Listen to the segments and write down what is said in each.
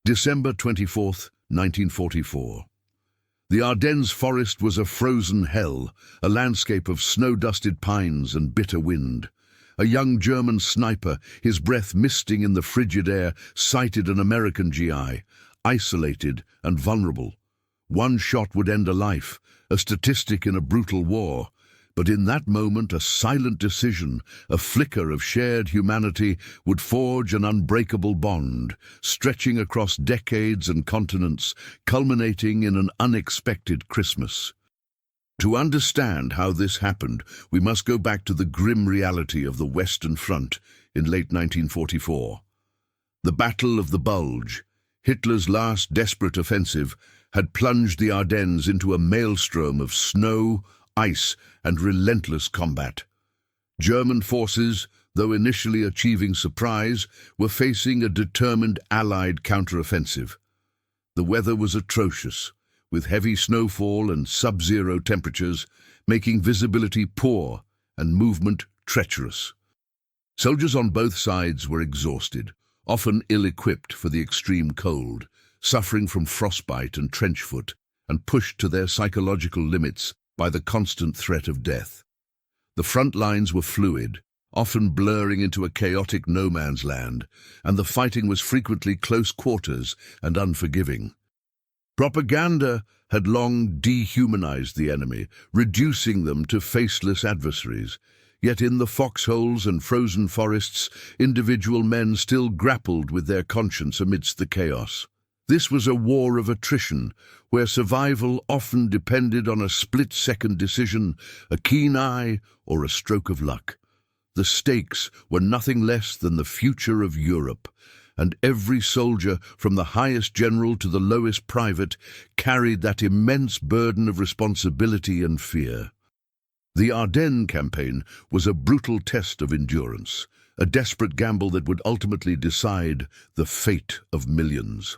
December 24th, 1944. The Ardennes forest was a frozen hell, a landscape of snow-dusted pines and bitter wind. A young German sniper, his breath misting in the frigid air, sighted an American GI, isolated and vulnerable. One shot would end a life, a statistic in a brutal war. But in that moment, a silent decision, a flicker of shared humanity, would forge an unbreakable bond, stretching across decades and continents, culminating in an unexpected Christmas. To understand how this happened, we must go back to the grim reality of the Western Front in late 1944. The Battle of the Bulge, Hitler's last desperate offensive, had plunged the Ardennes into a maelstrom of snow, ice, and relentless combat. German forces, though initially achieving surprise, were facing a determined Allied counteroffensive. The weather was atrocious, with heavy snowfall and sub-zero temperatures, making visibility poor and movement treacherous. Soldiers on both sides were exhausted, often ill-equipped for the extreme cold, suffering from frostbite and trench foot, and pushed to their psychological limits by the constant threat of death. The front lines were fluid, often blurring into a chaotic no-man's land, and the fighting was frequently close quarters and unforgiving. Propaganda had long dehumanized the enemy, reducing them to faceless adversaries. Yet in the foxholes and frozen forests, individual men still grappled with their conscience amidst the chaos. This was a war of attrition, where survival often depended on a split-second decision, a keen eye, or a stroke of luck. The stakes were nothing less than the future of Europe, and every soldier, from the highest general to the lowest private, carried that immense burden of responsibility and fear. The Ardennes campaign was a brutal test of endurance, a desperate gamble that would ultimately decide the fate of millions.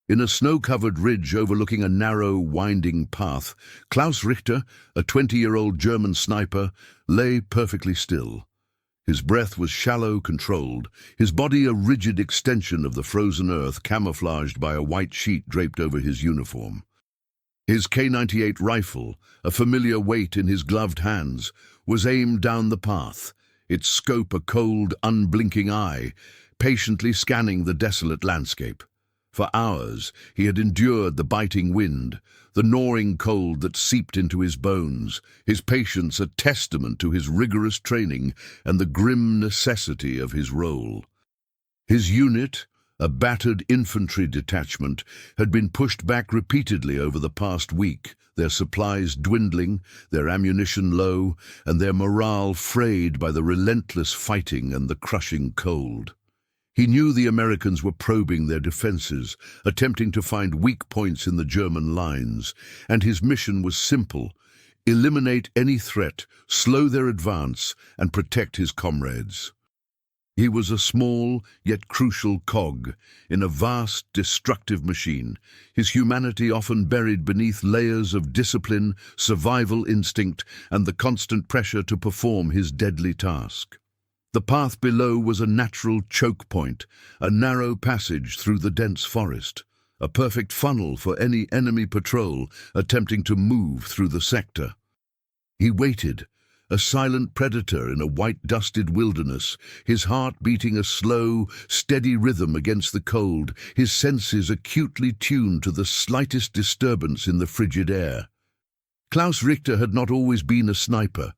In a snow-covered ridge overlooking a narrow, winding path, Klaus Richter, a 20-year-old German sniper, lay perfectly still. His breath was shallow, controlled, his body a rigid extension of the frozen earth camouflaged by a white sheet draped over his uniform. His K98 rifle, a familiar weight in his gloved hands, was aimed down the path, its scope a cold, unblinking eye, patiently scanning the desolate landscape. For hours he had endured the biting wind, the gnawing cold that seeped into his bones, his patience a testament to his rigorous training and the grim necessity of his role. His unit, a battered infantry detachment, had been pushed back repeatedly over the past week, their supplies dwindling, their ammunition low, and their morale frayed by the relentless fighting and the crushing cold. He knew the Americans were probing their defenses, attempting to find weak points in the German lines, and his mission was simple: eliminate any threat, slow their advance, and protect his comrades. He was a small, yet crucial cog in a vast, destructive machine, his humanity often buried beneath layers of discipline, survival instinct, and the constant pressure to perform his deadly task. The path below was a natural choke point, a narrow passage through the dense forest, a perfect funnel for any enemy patrol attempting to move through the sector. He waited, a silent predator in a white-dusted wilderness, his heart beating a slow, steady rhythm against the cold, his senses acutely tuned to the slightest disturbance in the frigid air. Klaus Richter had not always been a sniper.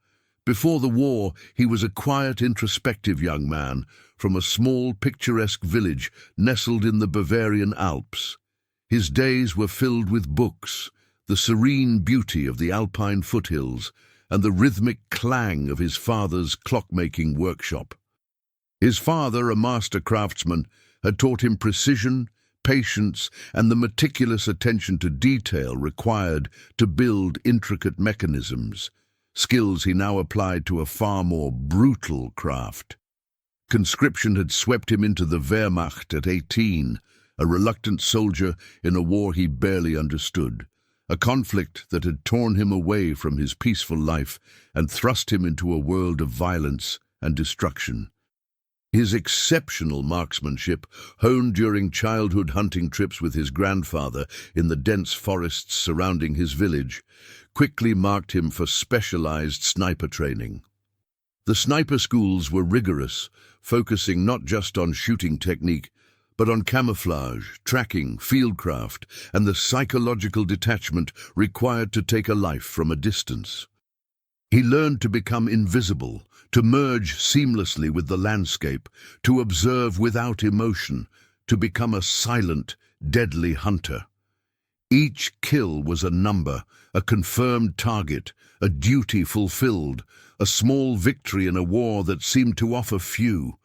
Before the war, he was a quiet, introspective young man from a small, picturesque village nestled in the Bavarian Alps. His days were filled with books, the serene beauty of the Alpine foothills, and the rhythmic clang of his father's clockmaking workshop. His father, a master craftsman, had taught him precision, patience, and the meticulous attention to detail required to build intricate mechanisms, skills he now applied to a far more brutal craft. Conscription had swept him into the Wehrmacht at 18, a reluctant soldier in a war he barely understood, a conflict that had torn him away from his peaceful life and thrust him into a world of violence and destruction. His exceptional marksmanship, honed during childhood hunting trips with his grandfather in the dense forests surrounding his village, quickly marked him for specialized sniper training. The sniper schools were rigorous, focusing not just on shooting technique, but on camouflage, tracking, fieldcraft, and the psychological detachment required to take a life from a distance. He learned to become invisible, to merge seamlessly with the landscape, to observe without emotion, to become a silent, deadly hunter. Each kill was a number, a confirmed target, a duty fulfilled, a small victory in a war that seemed to offer few.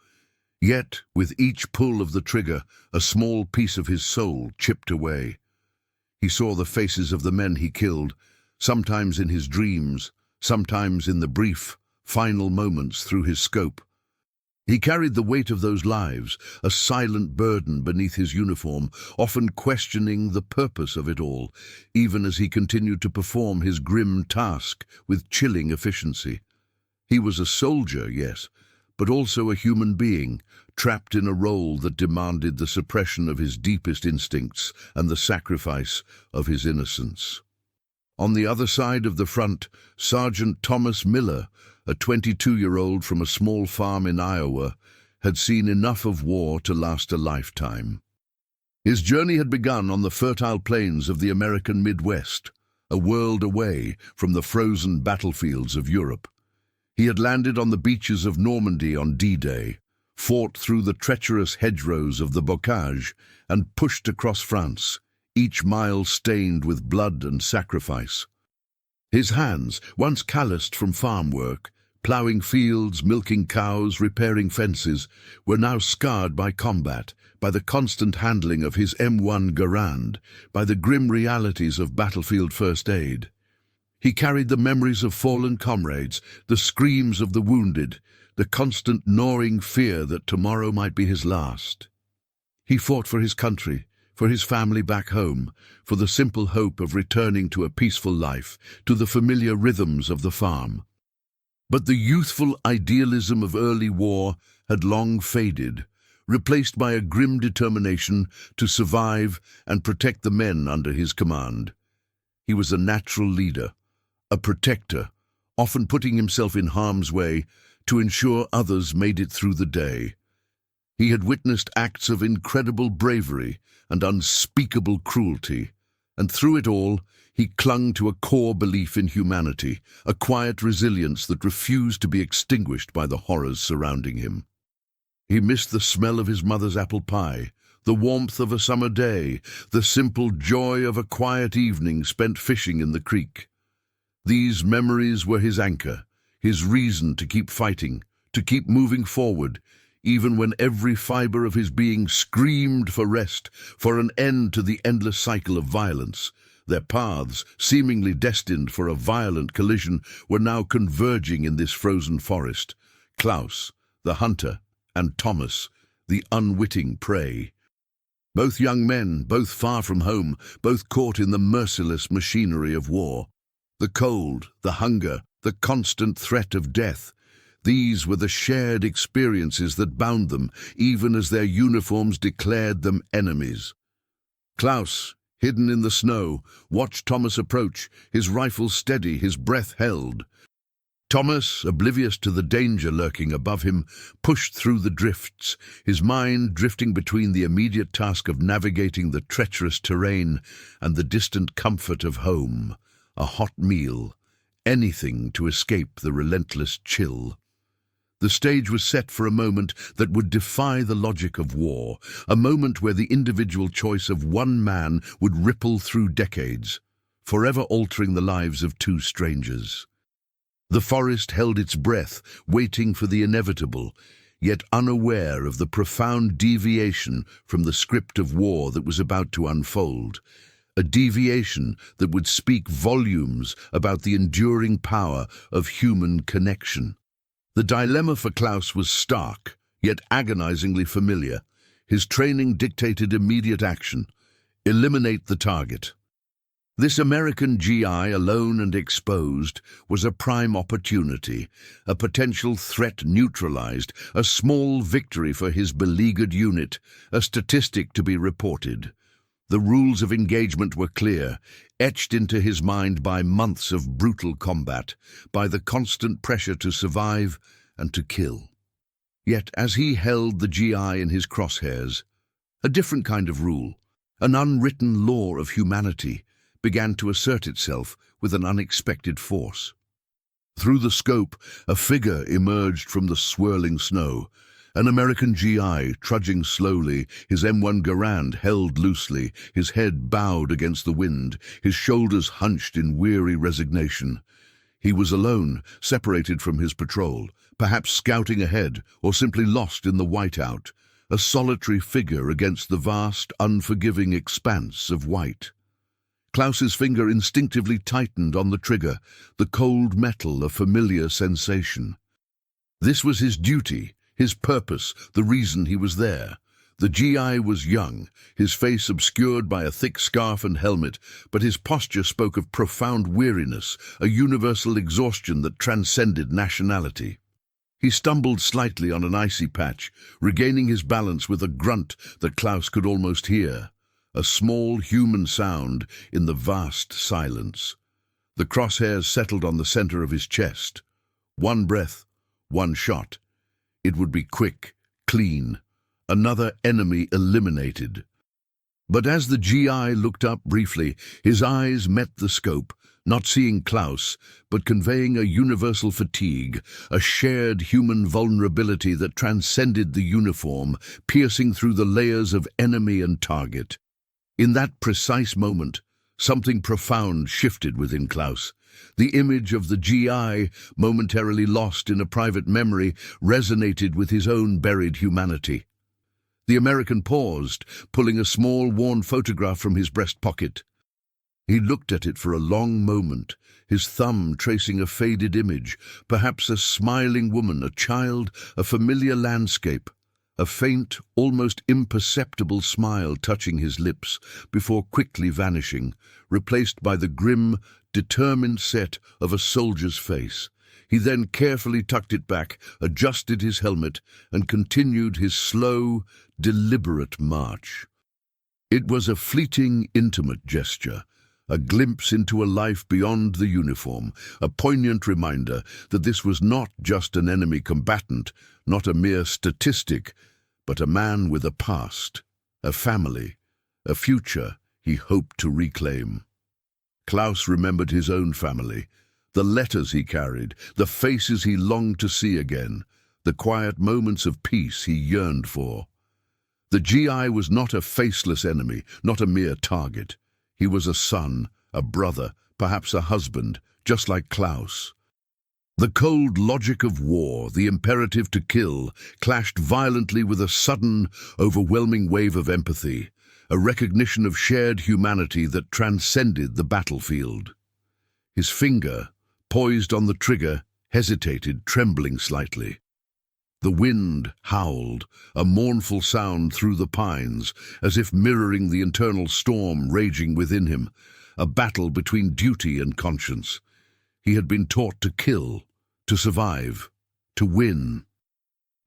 Yet, with each pull of the trigger, a small piece of his soul chipped away. He saw the faces of the men he killed, sometimes in his dreams, sometimes in the brief, final moments through his scope. He carried the weight of those lives, a silent burden beneath his uniform, often questioning the purpose of it all, even as he continued to perform his grim task with chilling efficiency. He was a soldier, yes, but also a human being, trapped in a role that demanded the suppression of his deepest instincts and the sacrifice of his innocence. On the other side of the front, Sergeant Thomas Miller, a 22-year-old from a small farm in Iowa, had seen enough of war to last a lifetime. His journey had begun on the fertile plains of the American Midwest, a world away from the frozen battlefields of Europe. He had landed on the beaches of Normandy on D-Day, fought through the treacherous hedgerows of the Bocage, and pushed across France, each mile stained with blood and sacrifice. His hands, once calloused from farm work, ploughing fields, milking cows, repairing fences, were now scarred by combat, by the constant handling of his M1 Garand, by the grim realities of battlefield first aid. He carried the memories of fallen comrades, the screams of the wounded, the constant gnawing fear that tomorrow might be his last. He fought for his country, for his family back home, for the simple hope of returning to a peaceful life, to the familiar rhythms of the farm. But the youthful idealism of early war had long faded, replaced by a grim determination to survive and protect the men under his command. He was a natural leader, a protector, often putting himself in harm's way to ensure others made it through the day. He had witnessed acts of incredible bravery and unspeakable cruelty, and through it all, he clung to a core belief in humanity, a quiet resilience that refused to be extinguished by the horrors surrounding him. He missed the smell of his mother's apple pie, the warmth of a summer day, the simple joy of a quiet evening spent fishing in the creek. These memories were his anchor, his reason to keep fighting, to keep moving forward, even when every fiber of his being screamed for rest, for an end to the endless cycle of violence. Their paths, seemingly destined for a violent collision, were now converging in this frozen forest. Klaus, the hunter, and Thomas, the unwitting prey. Both young men, both far from home, both caught in the merciless machinery of war. The cold, the hunger, the constant threat of death. These were the shared experiences that bound them, even as their uniforms declared them enemies. Klaus, hidden in the snow, watched Thomas approach, his rifle steady, his breath held. Thomas, oblivious to the danger lurking above him, pushed through the drifts, his mind drifting between the immediate task of navigating the treacherous terrain and the distant comfort of home, a hot meal, anything to escape the relentless chill. The stage was set for a moment that would defy the logic of war, a moment where the individual choice of one man would ripple through decades, forever altering the lives of two strangers. The forest held its breath, waiting for the inevitable, yet unaware of the profound deviation from the script of war that was about to unfold, a deviation that would speak volumes about the enduring power of human connection. The dilemma for Klaus was stark, yet agonizingly familiar. His training dictated immediate action. Eliminate the target. This American GI, alone and exposed, was a prime opportunity, a potential threat neutralized, a small victory for his beleaguered unit, a statistic to be reported. The rules of engagement were clear, etched into his mind by months of brutal combat, by the constant pressure to survive and to kill. Yet, as he held the GI in his crosshairs, a different kind of rule, an unwritten law of humanity, began to assert itself with an unexpected force. Through the scope, a figure emerged from the swirling snow, an American GI trudging slowly, his M1 Garand held loosely, his head bowed against the wind, his shoulders hunched in weary resignation. He was alone, separated from his patrol, perhaps scouting ahead or simply lost in the whiteout, a solitary figure against the vast, unforgiving expanse of white. Klaus's finger instinctively tightened on the trigger, the cold metal a familiar sensation. This was his duty, his purpose, the reason he was there. The GI was young, his face obscured by a thick scarf and helmet, but his posture spoke of profound weariness, a universal exhaustion that transcended nationality. He stumbled slightly on an icy patch, regaining his balance with a grunt that Klaus could almost hear. A small human sound in the vast silence. The crosshairs settled on the center of his chest. One breath, one shot. It would be quick, clean. Another enemy eliminated. But as the GI looked up briefly, his eyes met the scope, not seeing Klaus, but conveying a universal fatigue, a shared human vulnerability that transcended the uniform, piercing through the layers of enemy and target. In that precise moment, something profound shifted within Klaus. The image of the GI, momentarily lost in a private memory, resonated with his own buried humanity. The American paused, pulling a small, worn photograph from his breast pocket. He looked at it for a long moment, his thumb tracing a faded image, perhaps a smiling woman, a child, a familiar landscape. A faint, almost imperceptible smile touching his lips before quickly vanishing, replaced by the grim, determined set of a soldier's face. He then carefully tucked it back, adjusted his helmet, and continued his slow, deliberate march. It was a fleeting, intimate gesture, a glimpse into a life beyond the uniform, a poignant reminder that this was not just an enemy combatant, not a mere statistic, but a man with a past, a family, a future he hoped to reclaim. Klaus remembered his own family, the letters he carried, the faces he longed to see again, the quiet moments of peace he yearned for. The GI was not a faceless enemy, not a mere target. He was a son, a brother, perhaps a husband, just like Klaus. The cold logic of war, the imperative to kill, clashed violently with a sudden, overwhelming wave of empathy, a recognition of shared humanity that transcended the battlefield. His finger, poised on the trigger, hesitated, trembling slightly. The wind howled, a mournful sound through the pines, as if mirroring the internal storm raging within him, a battle between duty and conscience. He had been taught to kill, to survive, to win.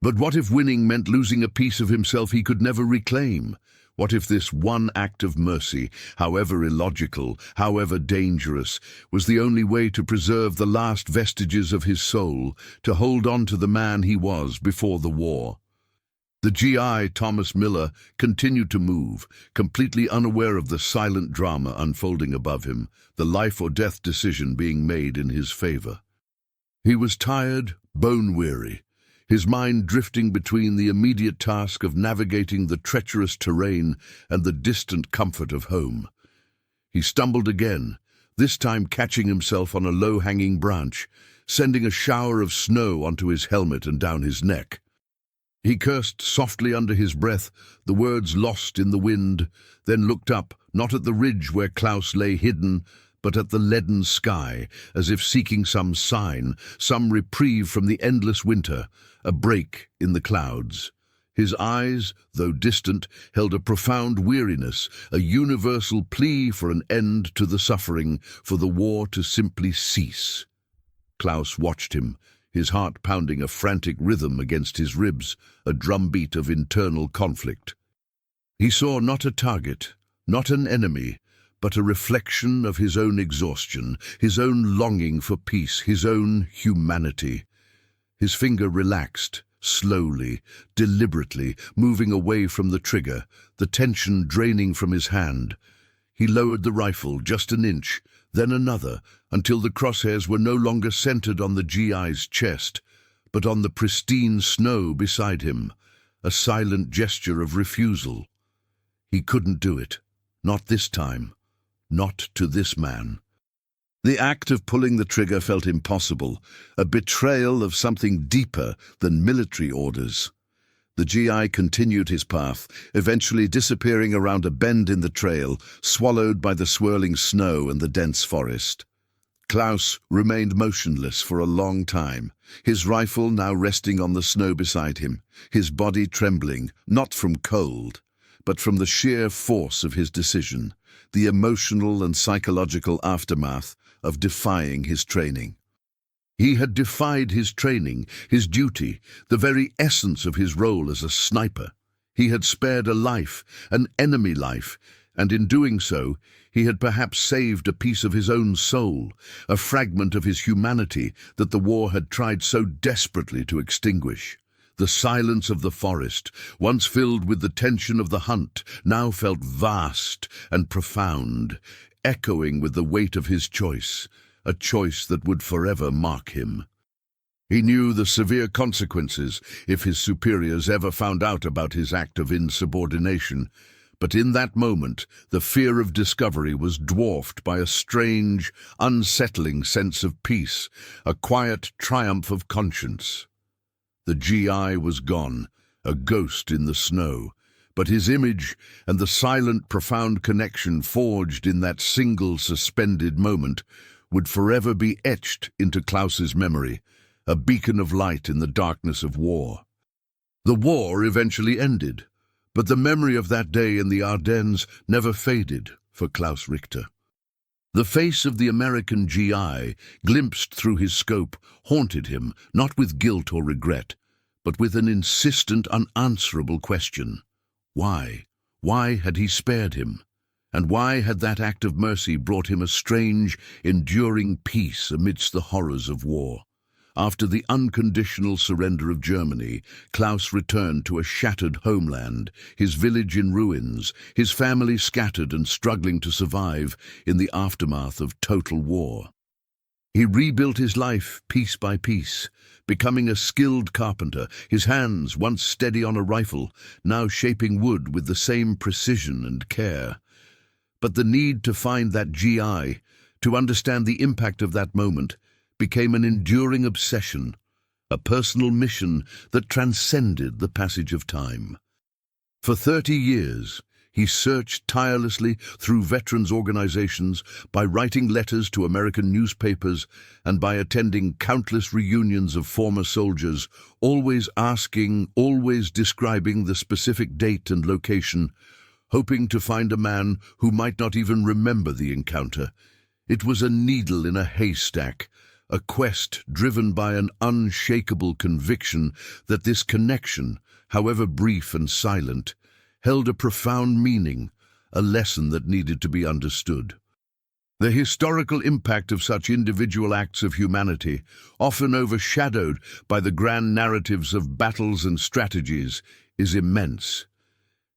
But what if winning meant losing a piece of himself he could never reclaim? What if this one act of mercy, however illogical, however dangerous, was the only way to preserve the last vestiges of his soul, to hold on to the man he was before the war? The GI, Thomas Miller, continued to move, completely unaware of the silent drama unfolding above him, the life-or-death decision being made in his favor. He was tired, bone-weary, his mind drifting between the immediate task of navigating the treacherous terrain and the distant comfort of home. He stumbled again, this time catching himself on a low-hanging branch, sending a shower of snow onto his helmet and down his neck. He cursed softly under his breath, the words lost in the wind, then looked up, not at the ridge where Klaus lay hidden, but at the leaden sky, as if seeking some sign, some reprieve from the endless winter, a break in the clouds. His eyes, though distant, held a profound weariness, a universal plea for an end to the suffering, for the war to simply cease. Klaus watched him, his heart pounding a frantic rhythm against his ribs, a drumbeat of internal conflict. He saw not a target, not an enemy, but a reflection of his own exhaustion, his own longing for peace, his own humanity. His finger relaxed, slowly, deliberately, moving away from the trigger, the tension draining from his hand. He lowered the rifle just an inch, then another, until the crosshairs were no longer centered on the GI's chest, but on the pristine snow beside him, a silent gesture of refusal. He couldn't do it. Not this time. Not to this man. The act of pulling the trigger felt impossible, a betrayal of something deeper than military orders. The GI continued his path, eventually disappearing around a bend in the trail, swallowed by the swirling snow and the dense forest. Klaus remained motionless for a long time, his rifle now resting on the snow beside him, his body trembling, not from cold, but from the sheer force of his decision, the emotional and psychological aftermath of defying his training. He had defied his training, his duty, the very essence of his role as a sniper. He had spared a life, an enemy life, and in doing so, he had perhaps saved a piece of his own soul, a fragment of his humanity that the war had tried so desperately to extinguish. The silence of the forest, once filled with the tension of the hunt, now felt vast and profound, echoing with the weight of his choice, a choice that would forever mark him. He knew the severe consequences if his superiors ever found out about his act of insubordination, but in that moment the fear of discovery was dwarfed by a strange, unsettling sense of peace, a quiet triumph of conscience. The GI was gone, a ghost in the snow, but his image and the silent, profound connection forged in that single suspended moment would forever be etched into Klaus's memory, a beacon of light in the darkness of war. The war eventually ended, but the memory of that day in the Ardennes never faded for Klaus Richter. The face of the American GI, glimpsed through his scope, haunted him, not with guilt or regret, but with an insistent, unanswerable question. Why? Why had he spared him? And why had that act of mercy brought him a strange, enduring peace amidst the horrors of war? After the unconditional surrender of Germany, Klaus returned to a shattered homeland, his village in ruins, his family scattered and struggling to survive in the aftermath of total war. He rebuilt his life piece by piece, becoming a skilled carpenter, his hands, once steady on a rifle, now shaping wood with the same precision and care. But the need to find that GI, to understand the impact of that moment, became an enduring obsession, a personal mission that transcended the passage of time. For 30 years, he searched tirelessly through veterans' organizations, by writing letters to American newspapers, and by attending countless reunions of former soldiers, always asking, always describing the specific date and location, hoping to find a man who might not even remember the encounter. It was a needle in a haystack, a quest driven by an unshakable conviction that this connection, however brief and silent, held a profound meaning, a lesson that needed to be understood. The historical impact of such individual acts of humanity, often overshadowed by the grand narratives of battles and strategies, is immense.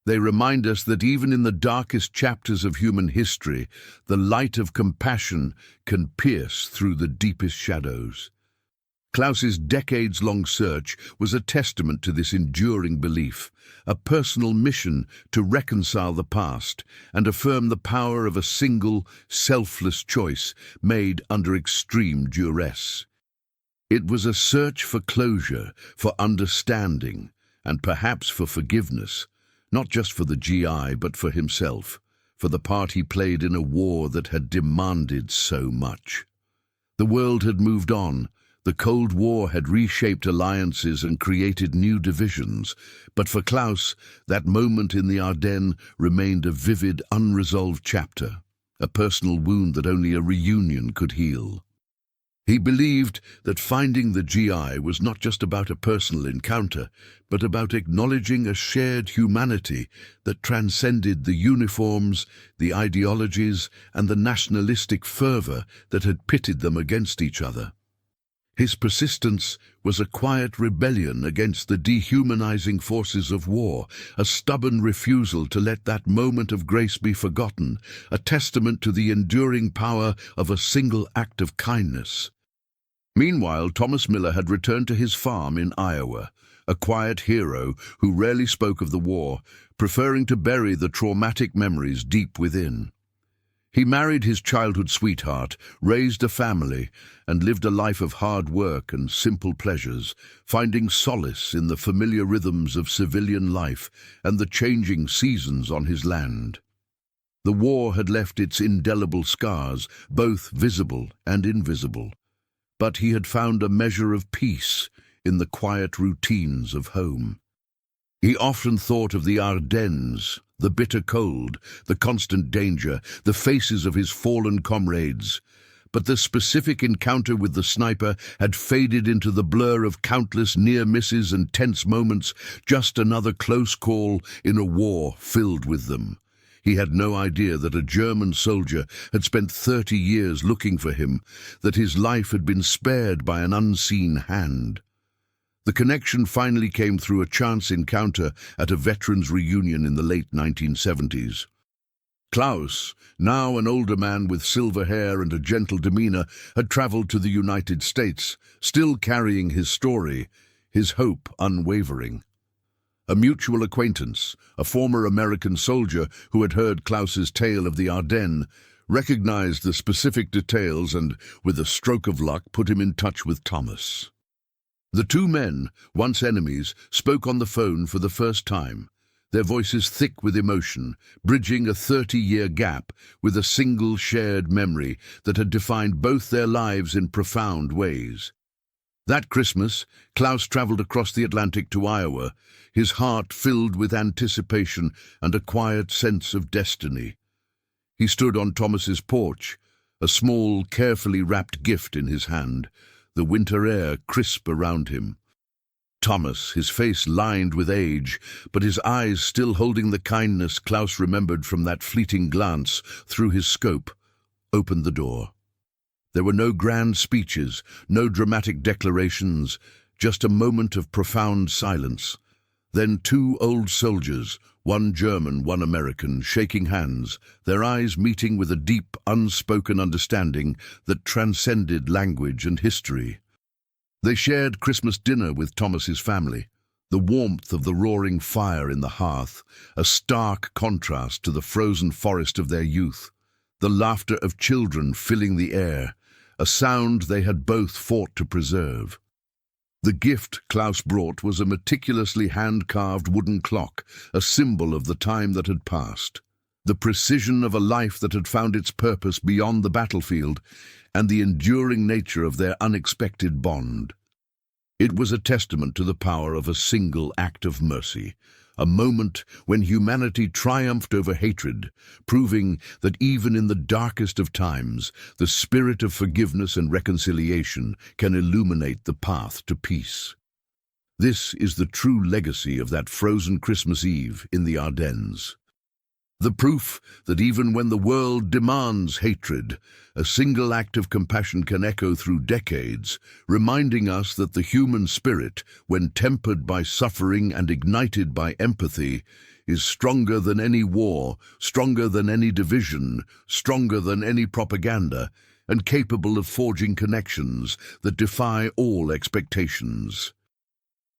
They remind us that even in the darkest chapters of human history, the light of compassion can pierce through the deepest shadows. Klaus's decades-long search was a testament to this enduring belief, a personal mission to reconcile the past and affirm the power of a single, selfless choice made under extreme duress. It was a search for closure, for understanding, and perhaps for forgiveness, not just for the GI, but for himself, for the part he played in a war that had demanded so much. The world had moved on, The Cold War had reshaped alliances and created new divisions, but for Klaus, that moment in the Ardennes remained a vivid, unresolved chapter, a personal wound that only a reunion could heal. He believed that finding the GI was not just about a personal encounter, but about acknowledging a shared humanity that transcended the uniforms, the ideologies, and the nationalistic fervor that had pitted them against each other. His persistence was a quiet rebellion against the dehumanizing forces of war, a stubborn refusal to let that moment of grace be forgotten, a testament to the enduring power of a single act of kindness. Meanwhile, Thomas Miller had returned to his farm in Iowa, a quiet hero who rarely spoke of the war, preferring to bury the traumatic memories deep within. He married his childhood sweetheart, raised a family, and lived a life of hard work and simple pleasures, finding solace in the familiar rhythms of civilian life and the changing seasons on his land. The war had left its indelible scars, both visible and invisible, but he had found a measure of peace in the quiet routines of home. He often thought of the Ardennes, the bitter cold, the constant danger, the faces of his fallen comrades. But the specific encounter with the sniper had faded into the blur of countless near misses and tense moments, just another close call in a war filled with them. He had no idea that a German soldier had spent 30 years looking for him, that his life had been spared by an unseen hand. The connection finally came through a chance encounter at a veterans' reunion in the late 1970s. Klaus, now an older man with silver hair and a gentle demeanor, had traveled to the United States, still carrying his story, his hope unwavering. A mutual acquaintance, a former American soldier who had heard Klaus's tale of the Ardennes, recognized the specific details and, with a stroke of luck, put him in touch with Thomas. The two men, once enemies, spoke on the phone for the first time, their voices thick with emotion, bridging a 30-year gap with a single shared memory that had defined both their lives in profound ways. That Christmas, Klaus traveled across the Atlantic to Iowa, his heart filled with anticipation and a quiet sense of destiny. He stood on Thomas's porch, a small, carefully wrapped gift in his hand, the winter air crisp around him. Thomas, his face lined with age, but his eyes still holding the kindness Klaus remembered from that fleeting glance through his scope, opened the door. There were no grand speeches, no dramatic declarations, just a moment of profound silence. Then two old soldiers, one German, one American, shaking hands, their eyes meeting with a deep, unspoken understanding that transcended language and history. They shared Christmas dinner with Thomas's family, the warmth of the roaring fire in the hearth, a stark contrast to the frozen forest of their youth, the laughter of children filling the air, a sound they had both fought to preserve. The gift Klaus brought was a meticulously hand-carved wooden clock, a symbol of the time that had passed, the precision of a life that had found its purpose beyond the battlefield, and the enduring nature of their unexpected bond. It was a testament to the power of a single act of mercy, a moment when humanity triumphed over hatred, proving that even in the darkest of times, the spirit of forgiveness and reconciliation can illuminate the path to peace. This is the true legacy of that frozen Christmas Eve in the Ardennes. The proof that even when the world demands hatred, a single act of compassion can echo through decades, reminding us that the human spirit, when tempered by suffering and ignited by empathy, is stronger than any war, stronger than any division, stronger than any propaganda, and capable of forging connections that defy all expectations.